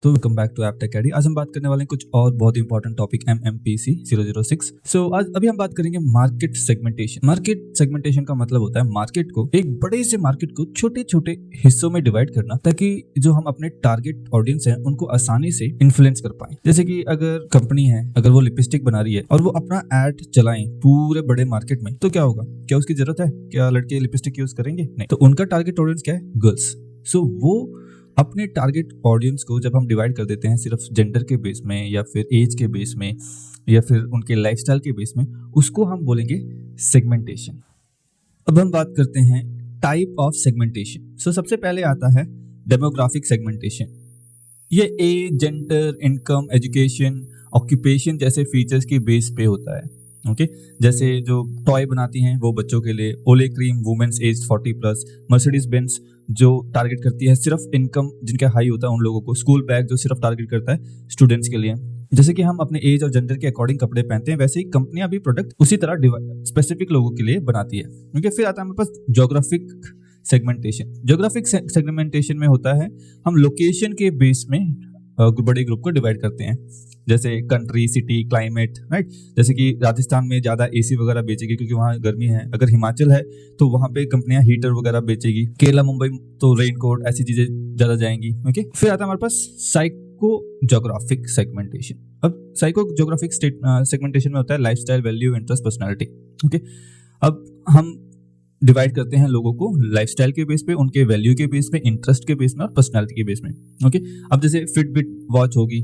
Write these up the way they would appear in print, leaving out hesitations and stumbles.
तो welcome back to apt academy. आज हम बात करने वाले हैं कुछ और बहुत ही इंपॉर्टेंट टॉपिक MMPC 006। आज अभी हम बात करेंगे मार्केट सेगमेंटेशन। मार्केट सेगमेंटेशन का मतलब होता है मार्केट को, एक बड़े से मार्केट को छोटे छोटे हिस्सों में डिवाइड करना, ताकि जो हम अपने टारगेट ऑडियंस है उनको आसानी से इन्फ्लुएंस कर पाए। जैसे कि अगर कंपनी है, अगर वो लिपस्टिक बना रही है और वो अपना एड चलाएं पूरे बड़े मार्केट में, तो क्या होगा? क्या उसकी जरूरत है? क्या लड़के लिपस्टिक यूज करेंगे? नहीं। तो उनका टारगेट ऑडियंस क्या है? गर्ल्स। सो वो अपने टारगेट ऑडियंस को जब हम डिवाइड कर देते हैं सिर्फ जेंडर के बेस में या फिर एज के बेस में या फिर उनके लाइफस्टाइल के बेस में, उसको हम बोलेंगे सेगमेंटेशन। अब हम बात करते हैं टाइप ऑफ सेगमेंटेशन। सबसे पहले आता है डेमोग्राफिक सेगमेंटेशन। ये age, gender, income, education, occupation जैसे फीचर्स की बेस पे होता है। ओके जैसे जो टॉय बनाती हैं वो बच्चों के लिए, Olay cream women's age 40+, Mercedes Benz जो टारगेट करती है सिर्फ इनकम जिनका हाई होता है उन लोगों को, स्कूल बैग जो सिर्फ टारगेट करता है स्टूडेंट्स के लिए। जैसे कि हम अपने एज और जेंडर के अकॉर्डिंग कपड़े पहनते हैं, वैसे ही कंपनियां भी प्रोडक्ट उसी तरह स्पेसिफिक लोगों के लिए बनाती है। क्योंकि फिर आता है हमारे पास ज्योग्राफिक सेगमेंटेशन। ज्योग्राफिक सेगमेंटेशन में होता है हम लोकेशन के बेस में बड़े ग्रुप को डिवाइड करते हैं, जैसे कंट्री, सिटी, क्लाइमेट, राइट। जैसे कि राजस्थान में ज़्यादा एसी वगैरह बेचेगी क्योंकि वहाँ गर्मी है। अगर हिमाचल है तो वहाँ पे कंपनियां हीटर वगैरह बेचेगी। केरला, मुंबई तो रेनकोट, ऐसी चीज़ें ज़्यादा जाएंगी। ओके फिर आता है हमारे पास साइको ज्योग्राफिक सेगमेंटेशन। अब साइको ज्योग्राफिक सेगमेंटेशन में होता है lifestyle, value, interest, personality. Okay अब हम डिवाइड करते हैं लोगों को लाइफस्टाइल के बेस पे, उनके वैल्यू के बेस पे, इंटरेस्ट के बेस में और पर्सनालिटी के बेस में। ओके अब जैसे फिटबिट वॉच होगी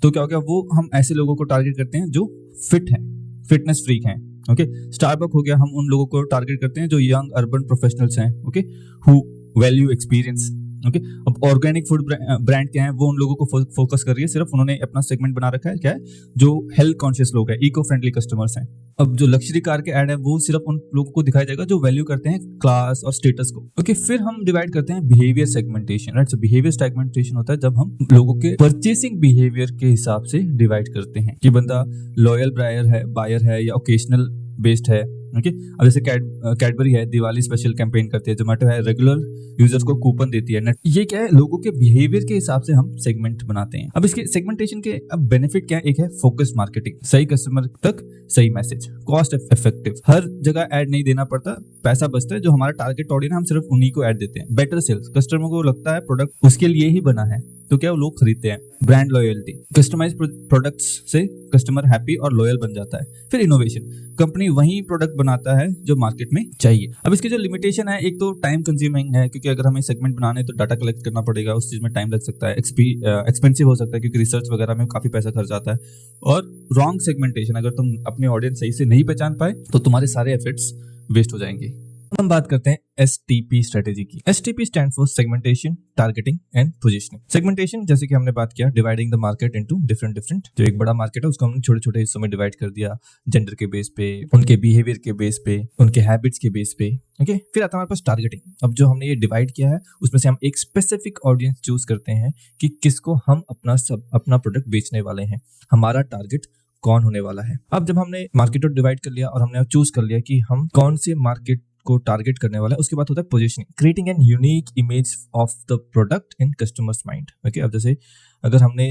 तो क्या हो गया, वो हम ऐसे लोगों को टारगेट करते हैं जो फिट हैं, फिटनेस फ्रीक हैं। ओके स्टारबक हो गया, हम उन लोगों को टारगेट करते हैं जो यंग अर्बन प्रोफेशनल्स हैं, okay who value experience. Okay अब ऑर्गेनिक फूड ब्रांड क्या है, वो उन लोगों को फोकस कर रही है, सिर्फ उन्होंने अपना सेगमेंट बना रखा है क्या है, जो हेल्थ कॉन्शियस लोग हैं, इको फ्रेंडली कस्टमर्स हैं। अब जो लग्जरी कार के ऐड है वो सिर्फ उन लोगों को दिखाया जाएगा जो वैल्यू करते हैं क्लास और स्टेटस को। ओके फिर हम डिवाइड करते हैं बिहेवियर सेगमेंटेशन, राइट। सो बिहेवियर सेगमेंटेशन होता है जब हम लोगों के परचेसिंग बिहेवियर के हिसाब से डिवाइड करते हैं कि बंदा लॉयल बायर है या ओकेशनल बेस्ड है। ओके अब जैसे कैडबरी है, दिवाली स्पेशल कैंपेन करती है, जोमेटो है, रेगुलर यूजर्स को कूपन देती है। ये क्या है, लोगों के बिहेवियर के हिसाब से हम सेगमेंट बनाते हैं। अब इसके सेगमेंटेशन के अब बेनिफिट क्या है? एक है फोकस मार्केटिंग, सही कस्टमर तक सही मैसेज, कॉस्ट इफेक्टिव, हर जगह ऐड नहीं देना पड़ता, पैसा बचता है। जो हमारा टारगेट ऑडियंस है हम सिर्फ उन्हीं को ऐड देते हैं। बेटर सेल्स, कस्टमर को लगता है प्रोडक्ट उसके लिए ही बना है तो क्या वो लोग खरीदते हैं। ब्रांड लॉयल्टी, कस्टमाइज प्रोडक्ट्स से कस्टमर हैप्पी और लॉयल बन जाता है। फिर इनोवेशन, कंपनी वही प्रोडक्ट बनाता है जो मार्केट में चाहिए। अब इसकी जो लिमिटेशन है, एक तो टाइम कंज्यूमिंग है, क्योंकि अगर हमें सेगमेंट बनाने तो डाटा कलेक्ट करना पड़ेगा, उस चीज में टाइम लग सकता है। एक्सपेंसिव हो सकता है क्योंकि रिसर्च वगैरह में काफी पैसा खर्च आता है। और रॉन्ग सेगमेंटेशन, अगर तुम अपने ऑडियंस सही से नहीं पहचान पाए तो तुम्हारे सारे एफर्ट्स वेस्ट हो जाएंगे। हम बात करते हैं STP स्ट्रेटेजी की। STP stand for segmentation, targeting and positioning. Segmentation जैसे कि हमने बात किया, dividing the market into different जो एक बड़ा मार्केट है उसको हमने छोटे छोटे हिस्सों में डिवाइड कर दिया, जेंडर के बेस पे, उनके बिहेवियर के बेस पे, उनके हैबिट्स के बेस पे। ओके फिर आता है हमारे पास टारगेटिंग। अब जो हमने ये डिवाइड किया है उसमें से हम एक स्पेसिफिक ऑडियंस चूज करते हैं कि किसको हम अपना प्रोडक्ट बेचने वाले हैं, हमारा टारगेट कौन होने वाला है। अब जब हमने मार्केट को डिवाइड कर लिया और हमने चूज कर लिया कि हम कौन से मार्केट को टारगेट करने वाला है, उसके बाद होता है positioning, creating N unique image of the product in customers mind. Okay अब जैसे अगर हमने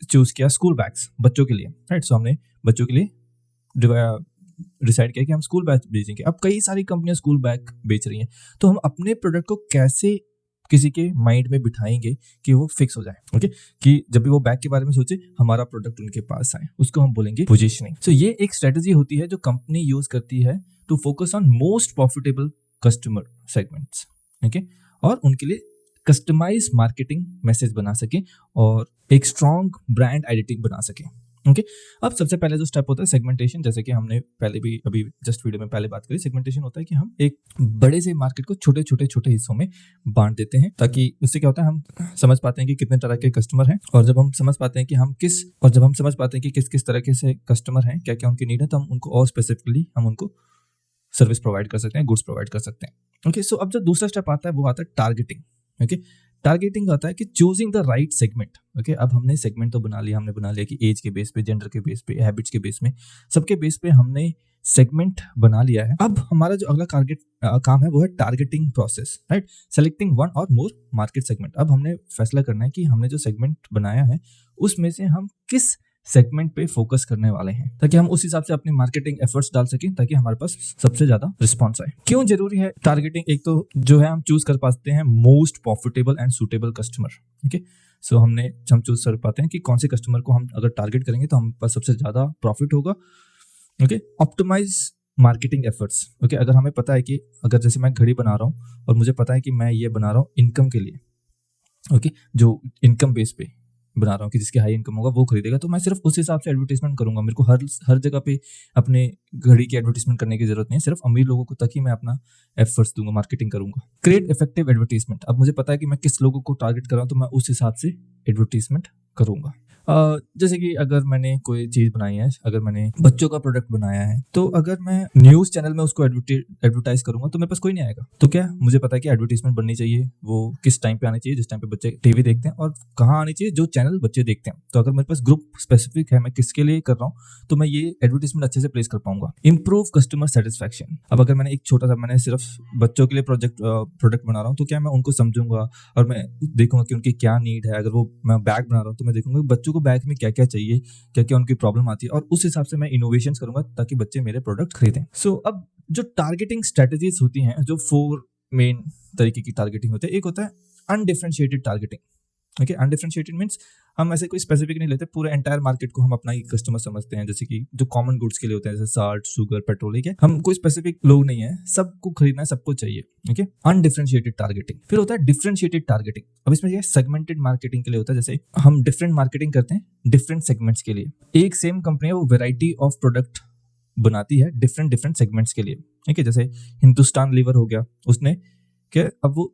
चूज किया स्कूल बैग्स बच्चों के लिए, राइट, सो हमने बच्चों के लिए डिसाइड किया कि हम स्कूल बैग बेचेंगे। अब कई सारी कंपनियां स्कूल बैग बेच रही हैं, तो हम अपने प्रोडक्ट को कैसे किसी के माइंड में बिठाएंगे कि वो फिक्स हो जाए। ओके कि जब भी वो बैग के बारे में सोचे हमारा प्रोडक्ट उनके पास आए, उसको हम बोलेंगे पोजीशनिंग। सो ये एक स्ट्रेटजी होती है जो कंपनी यूज करती है to focus on most profitable customer segments. Okay और उनके लिए कस्टमाइज मार्केटिंग मैसेज बना सके और एक स्ट्रॉन्ग ब्रांड आइडेंटिटी बना सके। ओके अब सबसे पहले जो स्टेप होता है सेगमेंटेशन, जैसे कि हमने पहले भी अभी जस्ट वीडियो में पहले बात करी, सेगमेंटेशन होता है कि हम एक बड़े से मार्केट को छोटे छोटे हिस्सों में बांट देते हैं, ताकि उससे क्या होता है हम समझ पाते हैं कि कितने तरह के कस्टमर हैं। और जब हम समझ पाते हैं कि किस किस तरह के से कस्टमर हैं, क्या क्या उनकी नीड है, तो हम उनको और स्पेसिफिकली हम उनको सर्विस प्रोवाइड कर सकते हैं, गुड्स प्रोवाइड कर सकते हैं। ओके सो अब जो दूसरा स्टेप आता है वो आता है टारगेटिंग। ओके टारगेटिंग आता है कि choosing the right segment. Okay अब हमने सेगमेंट तो बना लिया कि एज के बेस पे, जेंडर के बेस पे, हैबिट्स के बेस में, सबके बेस पे हमने सेगमेंट बना लिया है, अब हमारा जो अगला टारगेट काम है वो है targeting process, right, selecting one और मोर मार्केट सेगमेंट। अब हमने फैसला करना है कि हमने जो सेगमेंट बनाया है उसमें से हम किस सेगमेंट पे फोकस करने वाले हैं, ताकि हम उस हिसाब से अपनी मार्केटिंग एफर्ट्स डाल सकें, ताकि हमारे पास सबसे ज्यादा रिस्पॉन्स आए। क्यों जरूरी है टारगेटिंग? एक तो जो है हम चूज कर पाते हैं most profitable and suitable customer. Okay, so हम चूज कर पाते हैं कि कौन से कस्टमर को हम अगर टारगेट करेंगे तो हम पास सबसे ज्यादा प्रॉफिट होगा। Okay, optimise marketing efforts. Okay, अगर हमें पता है कि अगर जैसे मैं घड़ी बना रहा हूँ और मुझे पता है कि मैं ये बना रहा हूँ इनकम के लिए, ओके, जो इनकम बेस पे बना रहा हूँ कि जिसके हाई इनकम होगा वो खरीदेगा, तो मैं सिर्फ उस हिसाब से एडवर्टीजमेंट करूंगा। मेरे को हर जगह पे अपने घड़ी की एडवर्टीजमेंट करने की जरूरत नहीं है, सिर्फ अमीर लोगों को तक ही मैं अपना एफर्ट्स दूंगा, मार्केटिंग करूंगा। Create effective advertisement. अब मुझे पता है कि मैं किस लोगों को टारगेट कर रहा हूँ, तो मैं उस हिसाब से एडवर्टीजमेंट करूंगा। जैसे कि अगर मैंने कोई चीज बनाई है, अगर मैंने बच्चों का प्रोडक्ट बनाया है, तो अगर मैं न्यूज चैनल में उसको एडवर्टाइज करूंगा तो मेरे पास कोई नहीं आएगा। तो क्या मुझे पता है कि एडवर्टीजमेंट बननी चाहिए, वो किस टाइम पे आनी चाहिए, जिस टाइम पे बच्चे टीवी देखते हैं, और कहाँ आनी चाहिए, जो चैनल बच्चे देखते हैं। तो अगर मेरे पास ग्रुप स्पेसिफिक है, मैं किसके लिए कर रहा हूँ, तो मैं ये एडवर्टीजमेंट अच्छे से प्लेस कर पाऊंगा। Improve customer satisfaction. अब अगर मैंने एक छोटा सा, मैंने सिर्फ बच्चों के लिए प्रोडक्ट बना रहा हूँ, तो क्या मैं उनको समझूंगा और मैं देखूंगा कि उनकी क्या नीड है। अगर वो मैं बैग बना रहा हूँ तो मैं देखूंगा बच्चों को बैग में क्या क्या चाहिए, क्या क्या उनकी प्रॉब्लम आती है, और उस हिसाब से मैं इनोवेशन करूंगा ताकि बच्चे मेरे प्रोडक्ट खरीदें। सो अब जो टारगेटिंग स्ट्रेटजीज होती हैं, जो 4 मेन तरीके की टारगेटिंग होती है। एक होता है undifferentiated targeting. Okay, undifferentiated means हम ऐसे कोई स्पेसिफिक नहीं लेते, पूरे एंटायर मार्केट को हम अपना ही कस्टमर समझते हैं। जैसे कि जो कॉमन गुड्स के लिए होते हैं, जैसे साल्ट, शुगर, पेट्रोल, ठीक है, हम कोई स्पेसिफिक लोग नहीं है, सबको खरीदना है, सबको चाहिए। Okay, undifferentiated targeting. फिर होता है डिफरेंशिएटेड टारगेटिंग। अब इसमें ये सेगमेंटेड मार्केटिंग के लिए होता है, जैसे हम डिफरेंट मार्केटिंग करते हैं डिफरेंट सेगमेंट्स के लिए। एक सेम कंपनी है, वो वेराइटी ऑफ प्रोडक्ट बनाती है डिफरेंट डिफरेंट सेगमेंट्स के लिए। ठीक है, जैसे हिंदुस्तान लीवर हो गया, उसने क्या, अब वो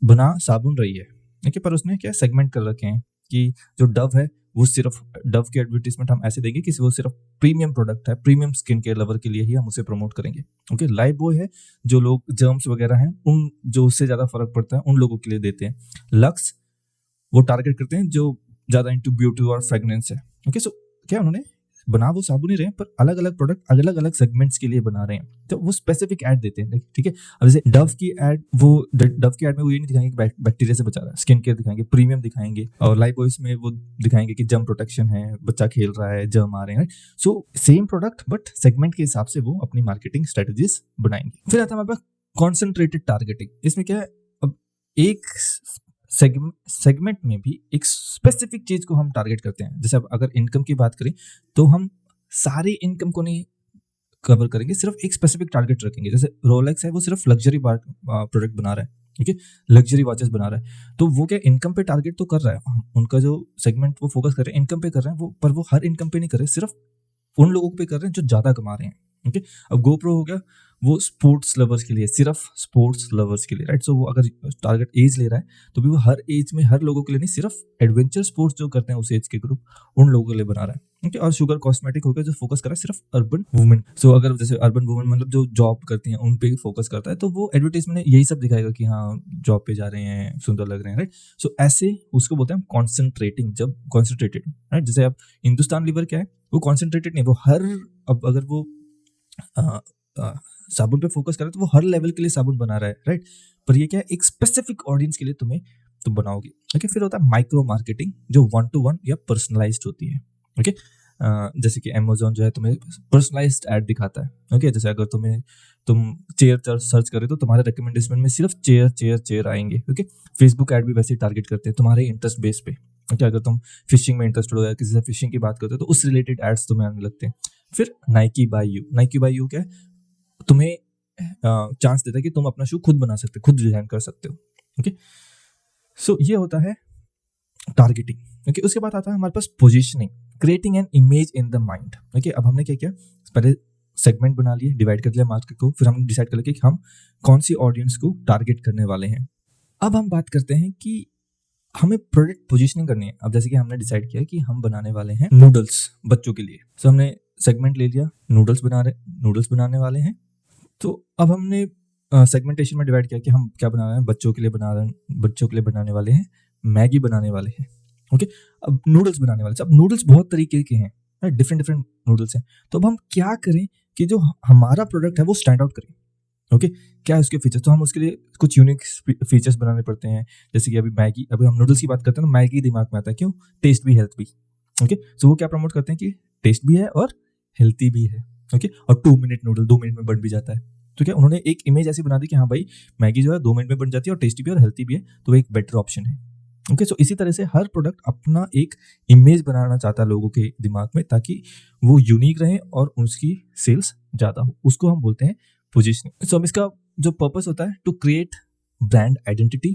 बना साबुन रही है, ठीक है, पर उसने क्या सेगमेंट कर रखे हैं कि जो डव है वो सिर्फ डव की एडवर्टीजमेंट हम ऐसे देंगे कि वो सिर्फ प्रीमियम प्रोडक्ट है, प्रीमियम स्किन केयर लवर के लिए ही हम उसे प्रमोट करेंगे। ओके, लाइफ बॉय है, जो लोग जर्म्स वगैरह हैं, उन जो उससे ज्यादा फर्क पड़ता है उन लोगों के लिए देते हैं। लक्स वो टारगेट करते हैं जो ज्यादा इनटू ब्यूटी और फ्रेग्रेंस है। ओके, सो क्या उन्होंने बना वो साबुन ही रहे हैं, पर अलग अलग प्रोडक्ट अलग अलग सेगमेंट्स के लिए बना रहे हैं, तो वो स्पेसिफिक ऐड देते हैं। ठीक है, अब जैसे डव की ऐड, वो डव की ऐड में वो ये नहीं दिखाएंगे कि बैक्टीरिया से बचा रहा है, स्किन केयर दिखाएंगे, प्रीमियम दिखाएंगे, और लाइफ बॉयज में वो दिखाएंगे कि जर्म प्रोटेक्शन है, बच्चा खेल रहा है, जर्म आ रहे हैं। So same product but segment के हिसाब से वो अपनी मार्केटिंग स्ट्रेटेजीज बनाएंगे। फिर आता है हमारे पास कॉन्सेंट्रेटेड टारगेटिंग। इसमें क्या है, अब एक सेगमेंट में भी एक स्पेसिफिक चीज को हम टारगेट करते हैं। जैसे अब अगर इनकम की बात करें तो हम सारे इनकम को नहीं कवर करेंगे, सिर्फ एक स्पेसिफिक टारगेट रखेंगे। जैसे रोलेक्स है, वो सिर्फ लग्जरी प्रोडक्ट बना रहा है, ठीक है, लग्जरी वॉचेस बना रहा है, तो वो क्या इनकम पे टारगेट तो कर रहा है, उनका जो सेगमेंट वो फोकस कर रहे हैं इनकम पे कर रहे हैं वो, पर वो हर इनकम पे नहीं कर रहे, सिर्फ उन लोगों पे कर रहे हैं जो ज्यादा कमा रहे हैं। ओके, अब गोप्रो हो गया, वो स्पोर्ट्स लवर्स के लिए, सिर्फ स्पोर्ट्स लवर्स के लिए, राइट। सो वो अगर टारगेट एज ले रहा है तो भी वो हर एज में हर लोगों के लिए नहीं, सिर्फ एडवेंचर स्पोर्ट्स जो करते हैं उस एज के ग्रुप, उन लोगों के लिए बना रहा है। ओके, और शुगर कॉस्मेटिक हो गया, जो फोकस कर रहा है सिर्फ अर्बन वुमेन। सो अगर जैसे अर्बन वुमेन मतलब जो जॉब करती हैं उन पे ही फोकस करता है, तो वो एडवर्टाइजमेंट में यही सब दिखाएगा कि हाँ जॉब पे जा रहे हैं, सुंदर लग रहे हैं, राइट। सो ऐसे उसको बोलते हैं कॉन्सेंट्रेटिंग, जब कॉन्सेंट्रेटेड, राइट। जैसे अब हिंदुस्तान लीवर क्या है, वो कॉन्सेंट्रेटेड नहीं, वो हर, अब अगर वो साबुन पे फोकस करे तो वो हर लेवल के लिए साबुन बना रहा है, राइट। पर ये क्या है, एक स्पेसिफिक ऑडियंस के लिए तुम बनाओगे। ओके, फिर होता है माइक्रो मार्केटिंग, जो 1 to 1 या पर्सनलाइज्ड होती है। ओके, जैसे कि अमेज़न जो है तुम्हें पर्सनलाइज्ड ऐड दिखाता है। ओके, जैसे अगर तुम चेयर सर्च करे तो तुम्हारे रिकमेंडेशन में सिर्फ चेयर चेयर चेयर आएंगे। ओके, फेसबुक ऐड भी वैसे ही टारगेट करते हैं तुम्हारे इंटरेस्ट बेस पे। ओके, अगर तुम फिशिंग में इंटरेस्टेड हो या किसी से फिशिंग की बात करते हो तो उस रिलेटेड एड्स तुम्हें आने लगते हैं। फिर Nike by you, Nike by you क्या है, तुम्हें चांस देता है कि तुम अपना शू खुद बना सकते हो, खुद डिजाइन कर सकते हो। ओके, सो ये होता है टारगेटिंग। ओके, उसके बाद आता है हमारे पास positioning, creating an image in the mind. Okay, अब हमने क्या किया, पहले सेगमेंट बना लिए, डिवाइड कर लिया मार्केट को, फिर हम डिसाइड कर लिया कि हम कौन सी ऑडियंस को टारगेट करने वाले हैं। अब हम बात करते हैं कि हमें प्रोडक्ट पोजीशनिंग करनी है। अब जैसे कि हमने डिसाइड किया कि हम बनाने वाले हैं नूडल्स बच्चों के लिए, तो हमने सेगमेंट ले लिया, नूडल्स बनाने वाले हैं। तो अब हमने सेगमेंटेशन में डिवाइड किया कि हम क्या बना रहे हैं, बच्चों के लिए बनाने वाले हैं, मैगी बनाने वाले हैं। ओके, अब नूडल्स बनाने वाले, अब नूडल्स बहुत तरीके के हैं, डिफरेंट नूडल्स हैं। तो अब हम क्या करें कि जो हमारा प्रोडक्ट है वो स्टैंड आउट करे। ओके, क्या है उसके फीचर्स, तो हम उसके लिए कुछ यूनिक फीचर्स बनाने पड़ते हैं। जैसे कि अभी हम नूडल्स की बात करते हैं ना, मैगी दिमाग में आता है, क्यों? टेस्ट भी, हेल्थ भी। ओके, सो वो क्या प्रमोट करते हैं कि टेस्ट भी है और हेल्थी भी है। ओके, और 2 मिनट नूडल 2 मिनट में बन भी जाता है। तो क्या उन्होंने एक इमेज ऐसी बना दी कि हाँ भाई, मैगी जो है 2 मिनट में बन जाती है और टेस्टी भी और हेल्थी भी है, तो वो एक बेटर ऑप्शन है। ओके, सो इसी तरह से हर प्रोडक्ट अपना एक इमेज बनाना चाहता है लोगों के दिमाग में, ताकि वो यूनिक रहे और उसकी सेल्स ज़्यादा हो। उसको हम बोलते हैं पोजिशनिंग। सो हम इसका जो पर्पस होता है, to create brand identity,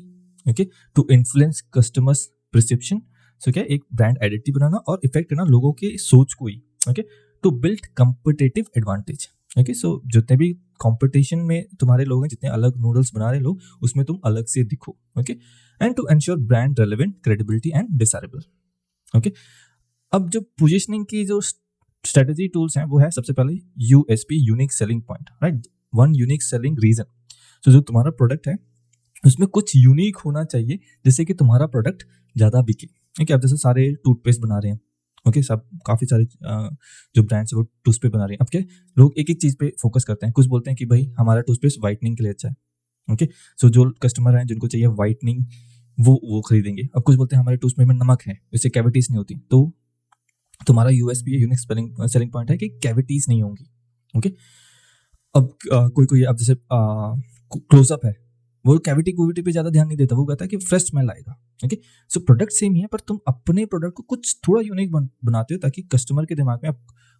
okay, to influence customers perception. So क्या, एक ब्रांड आइडेंटिटी बनाना और इफेक्ट करना लोगों के सोच को ही। Okay, to build competitive advantage. Okay, so जितने भी कंपटीशन में तुम्हारे लोग हैं, जितने अलग नूडल्स बना रहे लोग, उसमें तुम अलग से दिखो। Okay, and to ensure brand relevant, credibility and desirable. Okay, अब जो पोजिशनिंग की जो स्ट्रेटेजी टूल्स हैं वो है, सबसे पहले USP, unique selling point, right, one unique selling reason. तो जो तुम्हारा प्रोडक्ट है उसमें कुछ यूनिक होना चाहिए, जिससे कि तुम्हारा प्रोडक्ट ज़्यादा बिके। ठीक है, अब जैसे सारे टूथपेस्ट बना रहे हैं, ओके, सब काफ़ी सारे जो ब्रांड्स है वो टूथपेस्ट बना रहे हैं। अब क्या, लोग एक एक चीज़ पे फोकस करते हैं। कुछ बोलते हैं कि भाई हमारा टूथपेस्ट वाइटनिंग के लिए अच्छा है। ओके, सो जो कस्टमर हैं जिनको चाहिए वाइटनिंग, वो खरीदेंगे। अब कुछ बोलते हैं हमारे टूथपेस्ट में नमक है, इससे कैविटीज नहीं होती। तो तुम्हारा यूएसपी यूनिक सेलिंग पॉइंट है कि कैविटीज नहीं होंगी। ओके, अब कोई अब जैसे क्लोजअप है, वो कैविटी पे ज्यादा ध्यान नहीं देता, वो कहता है कि फ्रेश स्मेल आएगा। ओके, सो प्रोडक्ट सेम ही है, पर तुम अपने प्रोडक्ट को कुछ थोड़ा यूनिक बनाते हो ताकि कस्टमर के दिमाग में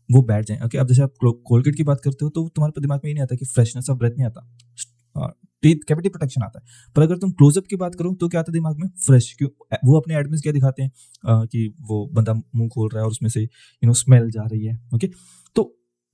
वो बैठ जाए। ओके, अब जैसे आप कोलगेट की बात करते हो तो तुम्हारे दिमाग में ये नहीं आता कि फ्रेशनेस ऑफ ब्रेथ नहीं आता, टीथ कैविटी प्रोटेक्शन आता है। पर अगर तुम क्लोजअप की बात करो तो क्या आता है दिमाग में? फ्रेश। क्यों? वो अपने एड में क्या दिखाते हैं कि वो बंदा मुंह खोल रहा है और उसमें से स्मेल जा रही है। ओके, तो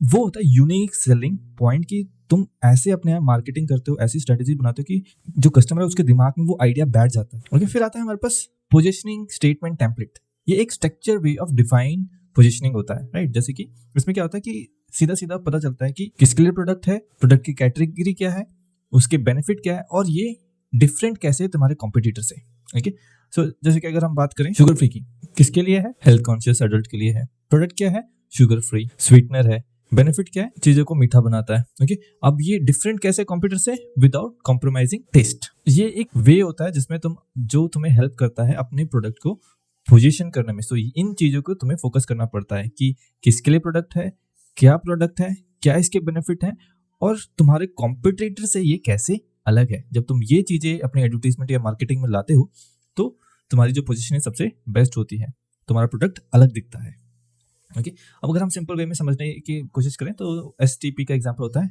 वो होता है यूनिक सेलिंग पॉइंट, की तुम ऐसे अपने आप मार्केटिंग करते हो, ऐसी स्ट्रेटेजी बनाते हो कि जो कस्टमर है उसके दिमाग में वो आइडिया बैठ जाता है। ओके, फिर आता है हमारे पास पोजिशनिंग स्टेटमेंट टेम्पलेट। ये एक structure way of define positioning होता है, राइट। जैसे कि इसमें क्या होता है कि सीधा सीधा पता चलता है कि किसके लिए प्रोडक्ट है, प्रोडक्ट की कैटेगरी क्या है, उसके बेनिफिट क्या है, और ये डिफरेंट कैसे है तुम्हारे कॉम्पिटिटर से। ओके, सो जैसे कि अगर हम बात करें शुगर फ्री की, किसके लिए है? हेल्थ कॉन्शियस एडल्ट के लिए है। प्रोडक्ट क्या है? शुगर फ्री, स्वीटनर है। बेनिफिट क्या है? चीजों को मीठा बनाता है। ओके, अब ये डिफरेंट कैसे कॉम्पिटिटर से? Without compromising taste. ये एक वे होता है जिसमें जो तुम्हें हेल्प करता है अपने प्रोडक्ट को पोजीशन करने में। सो इन चीजों को तुम्हें फोकस करना पड़ता है कि किसके लिए प्रोडक्ट है, क्या प्रोडक्ट है, क्या इसके बेनिफिट है, और तुम्हारे कॉम्पिटिटर से ये कैसे अलग है। जब तुम ये चीजें अपने एडवर्टीजमेंट या मार्केटिंग में लाते हो तो तुम्हारी जो पोजीशनिंग सबसे बेस्ट होती है, तुम्हारा प्रोडक्ट अलग दिखता है। ओके, अब अगर हम सिंपल वे में समझने की कोशिश करें तो STP का एग्जांपल होता है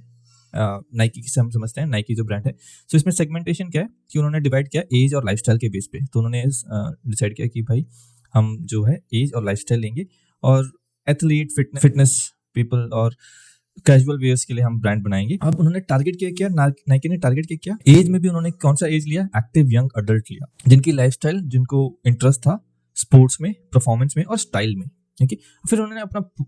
नाइकी की। हम समझते हैं नाइकी जो ब्रांड है, सो इसमें सेगमेंटेशन क्या है कि उन्होंने डिवाइड किया एज और लाइफस्टाइल के बेस पे। तो उन्होंने डिसाइड किया कि भाई हम जो है एज और लाइफस्टाइल लेंगे, और एथलीट, फिटनेस पीपल और कैजुअल वेयर्स के लिए हम ब्रांड बनाएंगे। अब उन्होंने टारगेट किया नाइकी ने टारगेट किया एज में भी उन्होंने कौन सा एज लिया? एक्टिव यंग अडल्ट लिया, जिनकी लाइफस्टाइल, जिनको इंटरेस्ट था स्पोर्ट्स में, परफॉर्मेंस में और स्टाइल में। ओके, फिर उन्होंने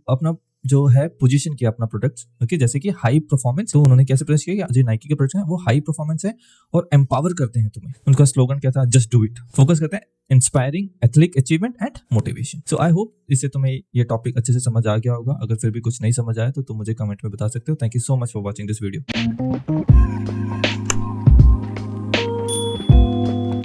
अपना जो है पोजीशन किया अपना प्रोडक्ट। ओके, जैसे कि हाई परफॉर्मेंस। तो उन्होंने कैसे प्रेस किया कि जो नाइकी के प्रोडक्ट हैं वो हाई परफॉर्मेंस है और एम्पावर करते हैं तुम्हें। उनका स्लोगन क्या था? Just do it. फोकस करते हैं inspiring athletic achievement and motivation. So I hope इससे तुम्हें ये टॉपिक अच्छे से समझ आ गया होगा। अगर फिर भी कुछ नहीं समझ आया तो तुम मुझे कमेंट में बता सकते हो। Thank you so much for watching this video.